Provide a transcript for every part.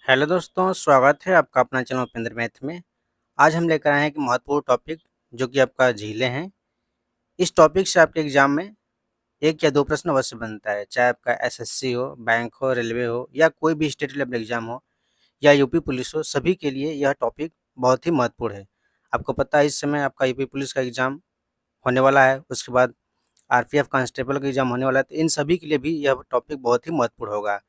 Hello दोस्तों, स्वागत है आपका अपना चैनल उपेंद्र मैथ में। आज हम लेकर आए हैं एक महत्वपूर्ण टॉपिक जो कि आपका झीलें हैं। इस टॉपिक से आपके एग्जाम में 1 या 2 प्रश्न अवश्य बनता है, चाहे आपका एसएससी हो, बैंक हो, रेलवे हो या कोई भी स्टेट लेवल एग्जाम हो या यूपी पुलिस हो, सभी के लिए यह टॉपिक बहुत ही महत्वपूर्ण है। आपको पता है इस समय आपका यूपी पुलिस का एग्जाम होने वाला है, उसके बाद आरपीएफ कांस्टेबल का एग्जाम होने वाला है, तो इन सभी के लिए भी यह टॉपिक बहुत ही महत्वपूर्ण होगा।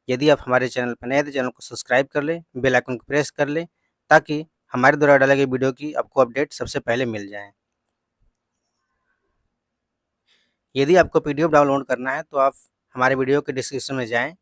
यदि आप हमारे चैनल पर नए हैं तो चैनल को सब्सक्राइब कर लें, बेल आइकन को प्रेस कर लें ताकि हमारे द्वारा डाले गए वीडियो की आपको अपडेट सबसे पहले मिल जाए। यदि आपको पीडीएफ डाउनलोड करना है तो आप हमारे वीडियो के डिस्क्रिप्शन में जाएं,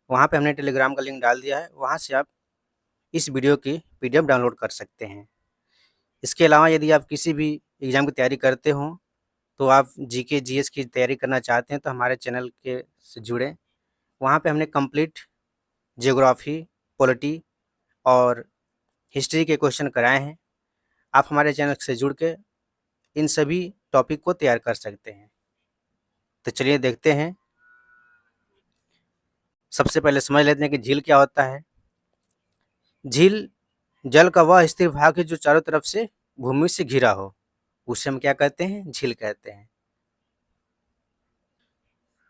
वहां पे हमने टेलीग्राम का लिंक डाल दिया है, वहां से आप इस वीडियो की पीडीएफ डाउनलोड कर सकते हैं। इसके अलावा यदि आप किसी भी एग्ज़ाम की तैयारी करते हो, तो आप जीके जीएस की तैयारी करना चाहते हैं तो हमारे चैनल के से जुड़ें। वहाँ पे हमने कंप्लीट ज्योग्राफी, पॉलिटी और हिस्ट्री के क्वेश्चन कराए हैं। आप हमारे चैनल से जुड़ के इन सभी टॉपिक को तैयार कर सकते हैं। तो चलिए देखते हैं। सबसे पहले समझ लेते हैं कि झील क्या होता है। झील जल का वह स्थिर भाग है जो चारों तरफ से भूमि से घिरा हो, उसे हम क्या कहते हैं? झील कहते हैं।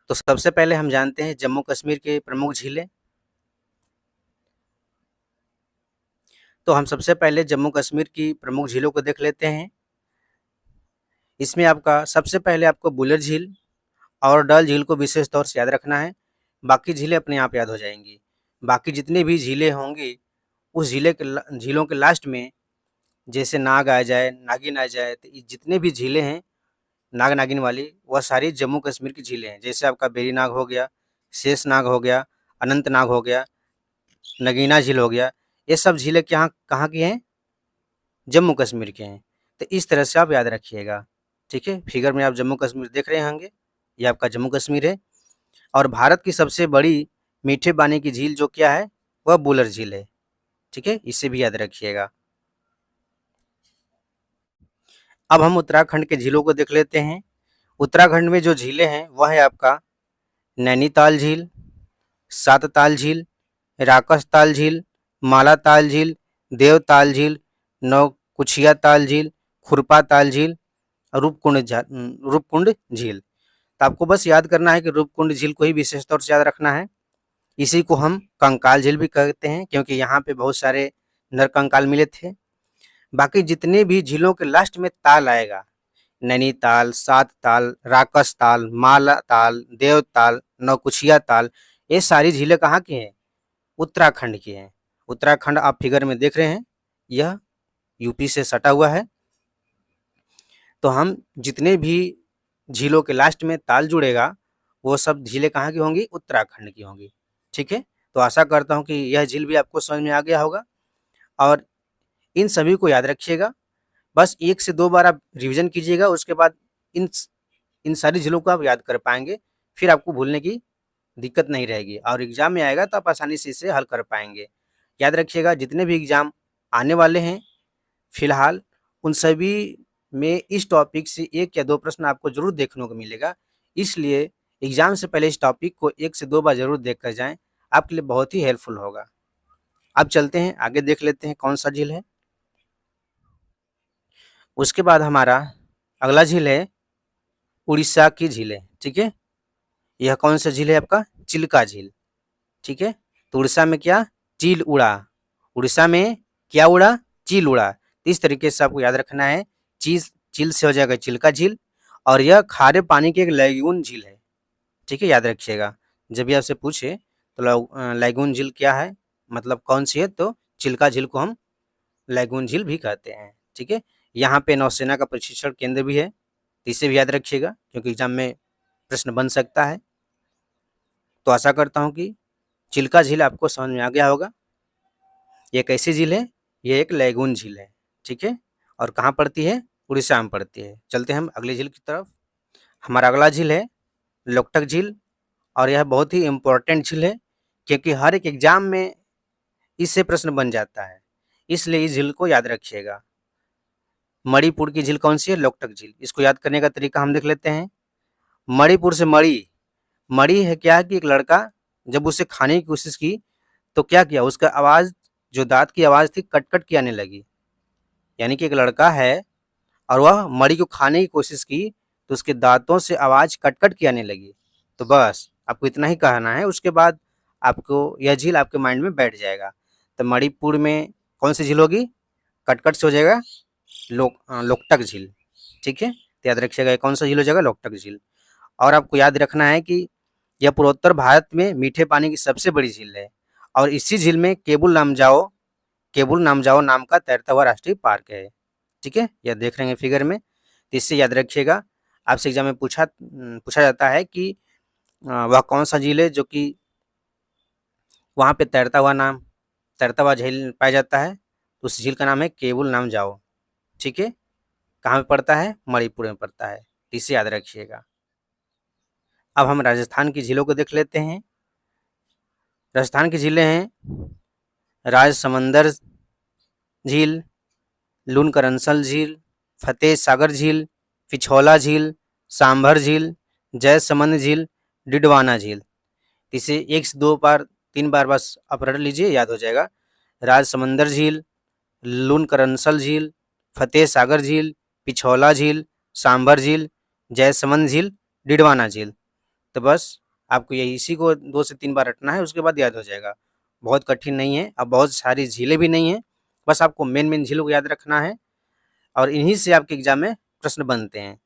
तो सबसे पहले हम जानते हैं जम्मू कश्मीर के प्रमुख झीलें। तो हम सबसे पहले जम्मू कश्मीर की प्रमुख झीलों को देख लेते हैं। इसमें आपका सबसे पहले आपको बुलर झील और डल झील को विशेष तौर से याद रखना है, बाकी झीलें अपने आप याद हो जाएंगी। बाकी जितनी भी झीलें होंगी उस झीलों के लास्ट में जैसे नाग आ जाए, नागिन आ जाए, तो ये जितने भी झीलें हैं नाग नागिन वाली, वह सारी जम्मू कश्मीर की झीलें हैं। जैसे आपका बेरी नाग हो गया, शेष नाग हो गया, अनंत नाग हो गया, नगीना झील हो गया, ये सब झीलें कहाँ कहाँ की हैं? जम्मू कश्मीर के हैं। तो इस तरह से आप याद रखिएगा, ठीक है। फिगर में आप जम्मू कश्मीर देख रहे होंगे, ये आपका जम्मू कश्मीर है। और भारत की सबसे बड़ी मीठे पानी की झील जो क्या है, वह बुलर झील है, ठीक है, इसे भी याद रखिएगा। अब हम उत्तराखंड के झीलों को देख लेते हैं। उत्तराखंड में जो झीलें हैं वह है आपका नैनीताल झील, सातताल झील, राकसताल झील, मालाताल झील, देवताल झील, नौकुचिया ताल झील, खुरपा ताल झील और रूपकुंड झील। तो आपको बस याद करना है कि रूपकुंड झील को ही विशेष तौर से याद रखना है। इसी को हम कंकाल झील भी कहते हैं क्योंकि यहाँ पे बहुत सारे नर कंकाल मिले थे। बाकी जितने भी झीलों के लास्ट में ताल आएगा, नैनीताल, सात ताल, राकस ताल, माला ताल, देवताल, नौकुचिया ताल, ये सारी झीलें कहाँ की हैं? उत्तराखंड की हैं। उत्तराखंड आप फिगर में देख रहे हैं, यह यूपी से सटा हुआ है। तो हम जितने भी झीलों के लास्ट में ताल जुड़ेगा वो सब झीलें कहाँ की होंगी? उत्तराखंड की होंगी, ठीक है। तो आशा करता हूँ कि यह झील भी आपको समझ में आ गया होगा और इन सभी को याद रखिएगा। बस 1 से 2 बार आप रिवीजन कीजिएगा, उसके बाद इन इन सारी झीलों को आप याद कर पाएंगे, फिर आपको भूलने की दिक्कत नहीं रहेगी और एग्जाम में आएगा तो आप आसानी से इसे हल कर पाएंगे। याद रखिएगा जितने भी एग्जाम आने वाले हैं फिलहाल, उन सभी में इस टॉपिक से 1 या 2 प्रश्न आपको जरूर देखने को मिलेगा। इसलिए एग्जाम से पहले इस टॉपिक को 1 से 2 बार जरूर देख कर जाएं, आपके लिए बहुत ही हेल्पफुल होगा। अब चलते हैं आगे, देख लेते हैं कौन सा झील है। उसके बाद हमारा अगला झील है उड़ीसा की झील है, ठीक है। यह कौन सा झील है? आपका चिल्का झील, ठीक है। तो उड़ीसा में क्या? चील उड़ा। उड़ीसा में क्या उड़ा? चील उड़ा। तो इस तरीके से आपको याद रखना है। चीज चील से हो जाएगा चिल्का झील और यह खारे पानी की एक लैगून झील है, ठीक है, याद रखिएगा। जब भी आपसे पूछे तो लैगून झील क्या है, मतलब कौन सी है, तो चिल्का झील को हम लैगून झील भी कहते हैं, ठीक है। यहाँ पे नौसेना का प्रशिक्षण केंद्र भी है, तो इसे भी याद रखिएगा क्योंकि एग्जाम में प्रश्न बन सकता है। तो आशा करता हूँ कि चिल्का झील आपको समझ में आ गया होगा। ये कैसी झील है? ये एक लैगून झील है, ठीक है। और कहाँ पड़ती है? उड़ीसा में पड़ती है। चलते हैं हम अगली झील की तरफ। हमारा अगला झील है लोकटक झील और यह बहुत ही इम्पोर्टेंट झील है क्योंकि हर एक एग्जाम में इससे प्रश्न बन जाता है, इसलिए इस झील को याद रखिएगा। मणिपुर की झील कौन सी है? लोकटक झील। इसको याद करने का तरीका हम देख लेते हैं। मणिपुर से मणि, मणि है क्या कि एक लड़का जब उसे खाने की कोशिश की तो क्या किया, उसका आवाज़, जो दाँत की आवाज़ थी, कट-कट की आने लगी। यानी कि एक लड़का है और वह मणि को खाने की कोशिश की, तो उसके दाँतों से आवाज़ कट-कट की आने लगी। तो बस आपको इतना ही कहना है, उसके बाद आपको यह झील आपके माइंड में बैठ जाएगा। तो मणिपुर में कौन-सी झील होगी? कट-कट से हो जाएगा लोकटक झील, ठीक है? तो याद रखिएगा, ये कौन-सा झील हो जाएगा? लोकटक झील। और आपको याद रखना है कि यह पूर्वोत्तर भारत में मीठे पानी की सबसे बड़ी झील है और इसी झील में केबुल लामजाओ नाम का तैरता हुआ राष्ट्रीय पार्क है, ठीक है? यह देख रहे हैं फिगर में। तो इससे याद रखिएगा, आपसे एग्जाम में पूछा जाता है कि वह कौन सा झील है जो कि वहाँ पे तैरता हुआ झील पाया जाता है। उस झील का नाम है केबुल लामजाओ, ठीक है? कहाँ पे पड़ता है? मणिपुर में पड़ता है। इसे याद रखिएगा। अब हम राजस्थान की झीलों को देख लेते हैं। राजस्थान की झीलें हैं राजसमंदर झील, लूनकरनसल झील, फतेह सागर झील, पिछौला झील, सांभर झील, जयसमंद झील, डिडवाना झील। इसे 1 से 2 बार 3 बार बस आप रट लीजिए, याद हो जाएगा। राजसमंदर झील, लूनकरनसल झील, फतेह सागर झील, पिछौला झील, सांभर झील, जयसमंद झील, डिडवाना झील। तो बस आपको यही इसी को 2 से 3 बार रटना है, उसके बाद याद हो जाएगा। बहुत कठिन नहीं है, अब बहुत सारी झीलें भी नहीं हैं, बस आपको मेन झीलों को याद रखना है और इन्हीं से आपके एग्जाम में प्रश्न बनते हैं।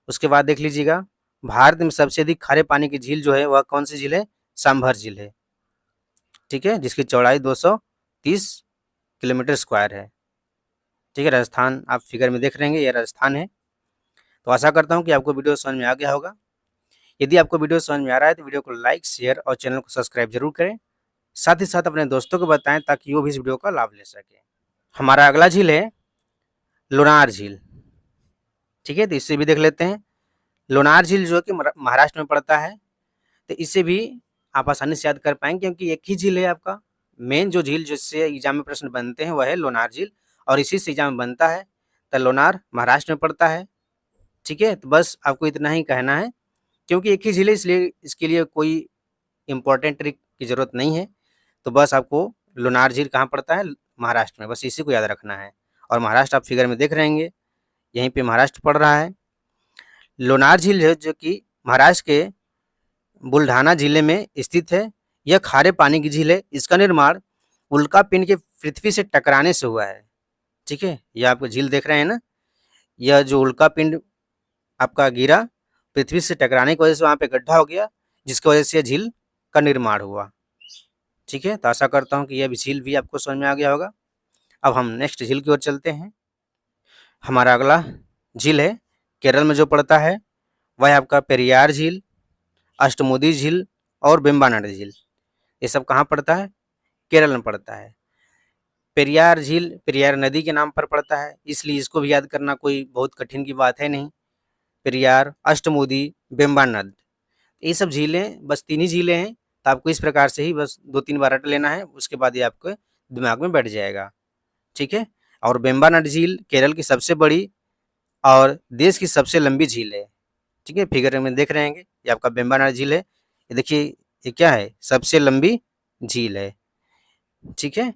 उसके बाद देख लीजिएगा, भारत में सबसे अधिक खारे पानी की झील जो है वह कौन सी झील है? सांभर झील है, ठीक है? जिसकी चौड़ाई 230 किलोमीटर स्क्वायर है, ठीक है? राजस्थान आप फिगर में देख रहे हैं, ये राजस्थान है। तो आशा करता हूँ कि आपको वीडियो समझ में आ गया होगा। यदि आपको वीडियो समझ में आ रहा है तो वीडियो को लाइक, शेयर और चैनल को सब्सक्राइब जरूर करें। साथ ही साथ अपने दोस्तों को बताएं ताकि वो भी इस वीडियो का लाभ ले सकें। हमारा अगला झील है लोनार झील, ठीक है? तो इससे भी देख लेते हैं। लोनार झील जो कि महाराष्ट्र में पड़ता है, तो इसे भी आप आसानी से याद कर पाएंगे क्योंकि एक ही झील है आपका। मेन जो झील जिससे एग्जाम में प्रश्न बनते हैं वह है लोनार झील और इसी से एग्जाम में बनता है। तो लोनार महाराष्ट्र में पड़ता है, ठीक है? तो बस आपको इतना ही कहना है क्योंकि एक ही झील है, इसलिए इसके लिए कोई इम्पोर्टेंट ट्रिक की ज़रूरत नहीं है। तो बस आपको लोनार झील कहाँ पड़ता है? महाराष्ट्र में, बस इसी को याद रखना है। और महाराष्ट्र आप फिगर में देख रहे होंगे, यहीं पे महाराष्ट्र पड़ रहा है। लोनार झील है जो कि महाराष्ट्र के बुल्ढाना जिले में स्थित है। यह खारे पानी की झील है। इसका निर्माण उल्कापिंड के पृथ्वी से टकराने से हुआ है, ठीक है? यह आप झील देख रहे हैं ना, यह जो उल्कापिंड आपका गिरा, पृथ्वी से टकराने की वजह से वहाँ पे गड्ढा हो गया, जिसकी वजह से झील का निर्माण हुआ, ठीक है? तो आशा करता हूँ कि यह झील भी आपको समझ में आ गया होगा। अब हम नेक्स्ट झील की ओर चलते हैं। हमारा अगला झील है केरल में जो पड़ता है, वह है आपका पेरियार झील, अष्टमुदी झील और वेम्बनाड झील। ये सब कहाँ पड़ता है? केरल में पड़ता है। पेरियार झील पेरियार नदी के नाम पर पड़ता है, इसलिए इसको भी याद करना कोई बहुत कठिन की बात है नहीं। पेरियार, अष्टमुदी, वेम्बनाड, ये सब झीलें, बस 3 ही झीलें हैं। तो आपको इस प्रकार से ही बस 2-3 बार रट लेना है, उसके बाद ये आपके दिमाग में बैठ जाएगा, ठीक है? और वेम्बनाड झील केरल की सबसे बड़ी और देश की सबसे लंबी झील है, ठीक है? फिगर में देख रहे हैं, ये आपका वेम्बनाड झील है। ये देखिए, ये क्या है? सबसे लंबी झील है, ठीक है?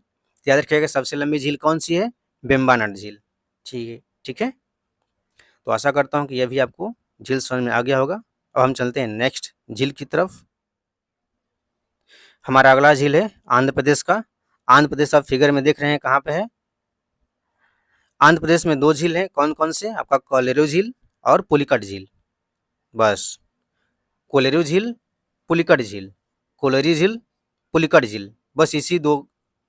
याद रखिएगा, सबसे लंबी झील कौन सी है? वेम्बनाड झील, ठीक है? ठीक है, तो आशा करता हूँ कि यह भी आपको झील समझ में आ गया होगा। अब हम चलते हैं नेक्स्ट झील की तरफ। हमारा अगला झील है आंध्र प्रदेश का। आंध्र प्रदेश आप फिगर में देख रहे हैं कहाँ पे है? आंध्र प्रदेश में 2 झील हैं, कौन कौन से? आपका कोलेरू झील और पुलिकट झील। बस कोलेरू झील, पुलिकट झील, कोलेरू झील, पुलिकट झील, बस इसी 2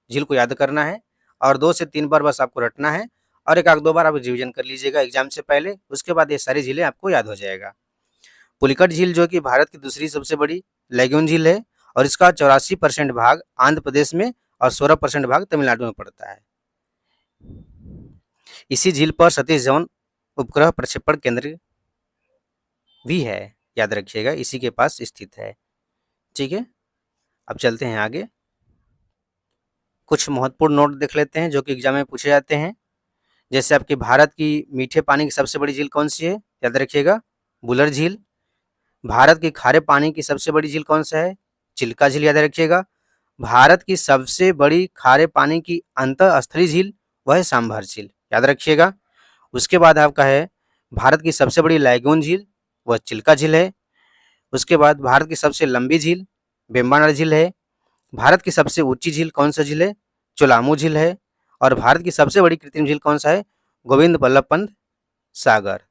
झील को याद करना है और 2 से 3 बार बस आपको रटना है और 1 आध 2 बार आप रिविजन कर लीजिएगा एग्जाम से पहले, उसके बाद ये सारी झीलें आपको याद हो जाएगा। पुलिकट झील जो कि भारत की दूसरी सबसे बड़ी लैगून झील है और इसका 84% भाग आंध्र प्रदेश में और 16% भाग तमिलनाडु में पड़ता है। इसी झील पर सतीश धवन उपग्रह प्रक्षेपण केंद्र भी है, याद रखिएगा, इसी के पास स्थित है, ठीक है? अब चलते हैं आगे। कुछ महत्वपूर्ण नोट देख लेते हैं जो कि एग्जाम में पूछे जाते हैं। जैसे आपकी भारत की मीठे पानी की सबसे बड़ी झील कौन सी है? याद रखिएगा, बुलर झील। भारत की खारे पानी की सबसे बड़ी झील कौन सा है? चिल्का झील, याद रखिएगा। भारत की सबसे बड़ी खारे पानी की अंतःस्थलीय झील वह है सांभर झील, याद रखिएगा। उसके बाद आपका है भारत की सबसे बड़ी लैगून झील, वह चिल्का झील है। उसके बाद भारत की सबसे लंबी झील वेम्बनाड झील है। भारत की सबसे ऊंची झील कौन सा झील है? चोलामू झील है। और भारत की सबसे बड़ी कृत्रिम झील कौन सा है? गोविंद बल्लभ पंत सागर।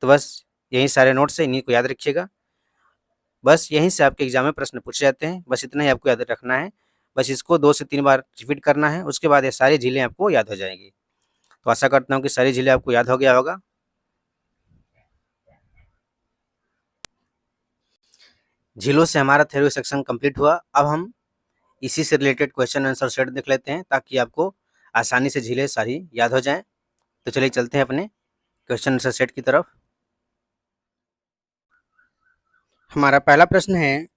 तो बस यही सारे नोट्स है, इन्हीं को याद रखिएगा। बस यहीं से आपके एग्जाम में प्रश्न पूछे जाते हैं, बस इतना ही आपको याद रखना है। बस इसको 2 से 3 बार रिपीट करना है, उसके बाद ये सारी झीलें आपको याद हो जाएंगी। तो आशा करता हूँ कि सारी झीलें आपको याद हो गया होगा। झीलों से हमारा थ्योरी सेक्शन कंप्लीट हुआ। अब हम इसी से रिलेटेड क्वेश्चन आंसर सेट देख लेते हैं, ताकि आपको आसानी से झीलें सारी याद हो जाएं। तो चलिए चलते हैं अपने क्वेश्चन आंसर सेट की तरफ। हमारा पहला प्रश्न है,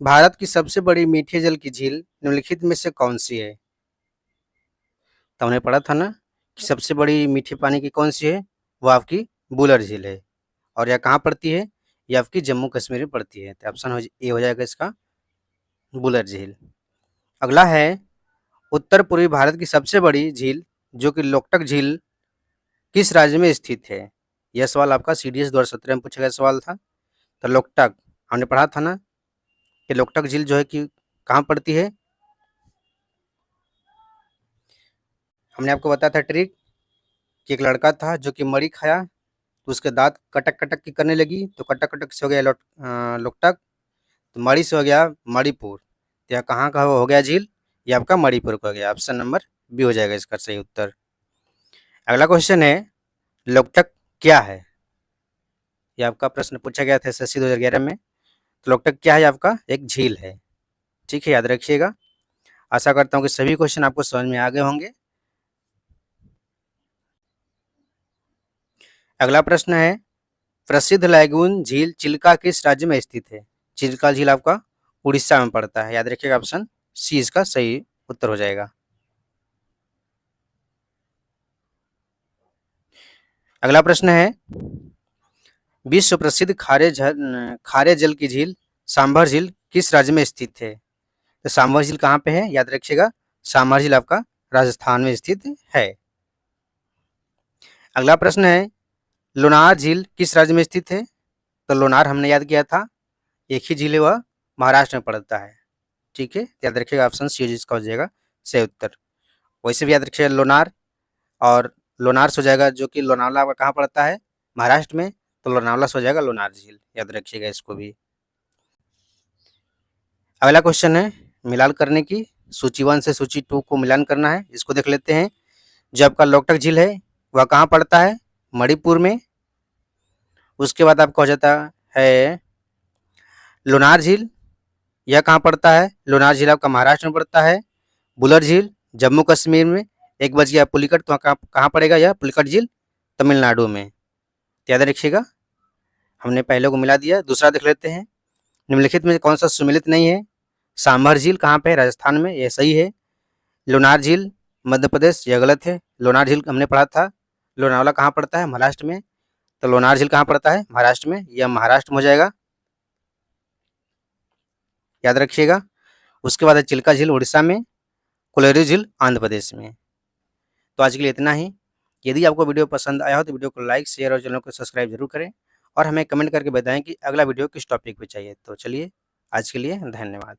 भारत की सबसे बड़ी मीठे जल की झील निम्नलिखित में से कौन सी है? तो हमने पढ़ा था ना कि सबसे बड़ी मीठे पानी की कौन सी है, वो आपकी बुलर झील है। और यह कहाँ पड़ती है? ये आपकी जम्मू कश्मीर में पड़ती है। तो ऑप्शन ए हो जाएगा इसका, बुलर झील। अगला है, उत्तर पूर्वी भारत की सबसे बड़ी झील जो कि लोकटक झील किस राज्य में स्थित है? यह सवाल आपका CDS 2017 में पूछा गया सवाल था। तो लोकटक हमने पढ़ा था ना कि लोकटक झील जो है कि कहाँ पड़ती है। हमने आपको बताया था ट्रिक कि एक लड़का था जो कि मरी खाया, तो उसके दांत कटक कटक की करने लगी, तो कटक कटक से हो गया लोकटक। तो मणि से हो गया मणिपुर। तो यह कहाँ का हो गया झील? ये आपका मणिपुर का हो गया। ऑप्शन नंबर बी हो जाएगा इसका सही उत्तर। अगला क्वेश्चन है, लोकटक क्या है? ये आपका प्रश्न पूछा गया था SSC 2011 में। तो लोकटक क्या है? आपका एक झील है। ठीक है, याद रखिएगा। आशा करता हूँ कि सभी क्वेश्चन आपको समझ में आ गए होंगे। अगला प्रश्न है, प्रसिद्ध लैगून झील चिल्का किस राज्य में स्थित है? चिल्का झील आपका उड़ीसा में पड़ता है, याद रखिएगा। ऑप्शन सी इसका सही उत्तर हो जाएगा। अगला प्रश्न है, विश्व प्रसिद्ध खारे जल की झील सांभर झील किस राज्य में स्थित है? तो सांभर झील कहाँ पे है? याद रखिएगा, सांभर झील आपका राजस्थान में स्थित है। अगला प्रश्न है, लोनार झील किस राज्य में स्थित है? तो लोनार हमने याद किया था, एक ही झील है, वह महाराष्ट्र में पड़ता है। ठीक है, याद रखिएगा। ऑप्शन सी जिसका हो जाएगा सही उत्तर। वैसे भी याद रखिएगा लोनार और लोनार से हो जाएगा, जो कि लोनावला का कहाँ पड़ता है? महाराष्ट्र में। तो लोनावला से हो जाएगा लोनार झील, याद रखिएगा इसको भी। अगला क्वेश्चन है मिलान करने की, सूची 1 से सूची 2 को मिलान करना है। इसको देख लेते हैं। जो आपका लोकटक झील है वह कहाँ पड़ता है? मणिपुर में। उसके बाद आपका हो जाता है लोनार झील, यह कहाँ पड़ता है? लोनार झील आपका महाराष्ट्र में पड़ता है। बुलर झील जम्मू कश्मीर में। एक बच गया पुलिकट, तो कहाँ पड़ेगा यह पुलिकट झील? तमिलनाडु में। याद रखिएगा, हमने पहले को मिला दिया। दूसरा देख लेते हैं, निम्नलिखित में कौन सा सुमेलित नहीं है? सांभर झील कहाँ पे है? राजस्थान में, यह सही है। लोनार झील मध्य प्रदेश, यह गलत है। लोनार झील हमने पढ़ा था, लोनावला कहाँ पड़ता है? महाराष्ट्र में। तो लोनार झील कहाँ पड़ता है? महाराष्ट्र में, यह महाराष्ट्र में हो जाएगा, याद रखिएगा। उसके बाद है चिल्का झील उड़ीसा में, कोलेरू झील आंध्र प्रदेश में। तो आज के लिए इतना ही। यदि आपको वीडियो पसंद आया हो तो वीडियो को लाइक शेयर और चैनल को सब्सक्राइब जरूर करें, और हमें कमेंट करके बताएं कि अगला वीडियो किस टॉपिक पे चाहिए। तो चलिए, आज के लिए धन्यवाद।